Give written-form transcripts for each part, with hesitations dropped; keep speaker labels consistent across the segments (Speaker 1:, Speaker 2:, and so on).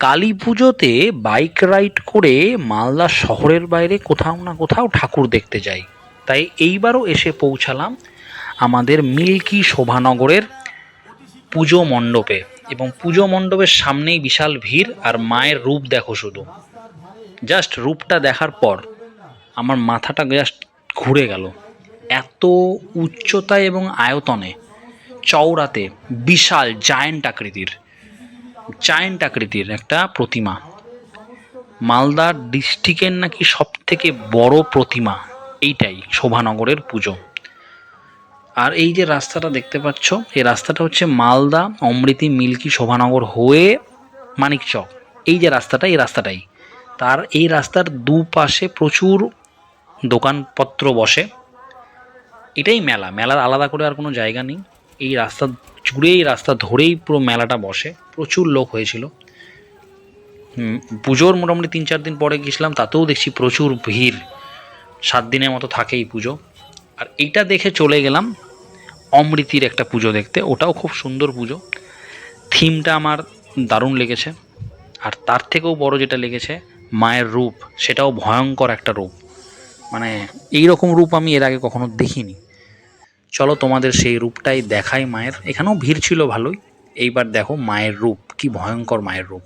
Speaker 1: কালী পুজোতে bike ride করে মালদা শহরের বাইরে কোথাও না কোথাও ঠাকুর দেখতে যাই। তাই এইবারও এসে পৌঁছালাম আমাদের মিল্কি শোভানগরের পুজো মণ্ডপে, এবং পুজো মণ্ডপের সামনেই বিশাল ভিড়। আর মায়ের রূপ দেখো শুধু, জাস্ট রূপটা দেখার পর আমার মাথাটা জাস্ট ঘুরে গেল। এত উচ্চতায় এবং আয়তনে, চওড়াতে বিশাল জায়েন্ট আকৃতির একটা প্রতিমা। মালদা ডিস্ট্রিক্টের নাকি সব থেকে বড় প্রতিমা এইটাই শোভানগরের পুজো। আর এই যে রাস্তাটা দেখতে পাচ্ছ, এই রাস্তাটা হচ্ছে মালদা অমৃতি মিল্কি শোভানগর হয়ে মানিকচক। এই যে রাস্তাটা, এই রাস্তাটাই তার, এই রাস্তার দুপাশে প্রচুর দোকানপত্র বসে। এটাই মেলার আলাদা করে আর কোনো জায়গা নেই। এই রাস্তা জুড়ে, এই রাস্তা ধরেই পুরো মেলাটা বসে। প্রচুর লোক হয়েছিল। পুজোর মোটামুটি 3-4 দিন পরে গেছিলাম, তাতেও দেখছি প্রচুর ভিড়। 7 দিনের মতো থাকে এই পুজো। আর এইটা দেখে চলে গেলাম অমৃতির একটা পুজো দেখতে। ওটাও খুব সুন্দর পুজো, থিমটা আমার দারুণ লেগেছে। আর তার থেকেও বড় যেটা লেগেছে, মায়ের রূপ, সেটাও ভয়ঙ্কর একটা রূপ। মানে এই রকম রূপ আমি এর আগে কখনো দেখিনি। চলো তোমাদের সেই রূপটাই দেখাই মায়ের। এখানেও ভিড় ছিল ভালোই। এইবার দেখো মায়ের রূপ, কি ভয়ঙ্কর মায়ের রূপ।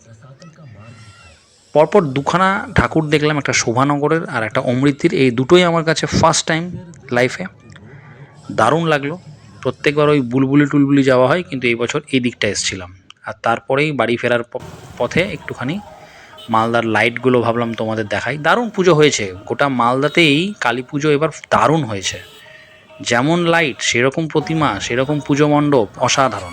Speaker 1: পরপর দুখানা ঠাকুর দেখলাম, একটা শোভানগরের আর একটা অমৃতির। এই দুটোই আমার কাছে ফার্স্ট টাইম লাইফে। দারুণ লাগলো। প্রত্যেকবার ওই বুলবুলি টুলবুলি যাওয়া হয়, কিন্তু এই বছর এই দিকটা এসেছিলাম। আর তারপরেই বাড়ি ফেরার পথে একটুখানি মালদার লাইটগুলো ভাবলাম তোমাদের দেখাই। দারুণ পুজো হয়েছে গোটা মালদাতেই। কালী পুজো এবার দারুণ হয়েছে। যেমন লাইট সেরকম প্রতিমা, সেরকম পুজো মণ্ডপ, অসাধারণ।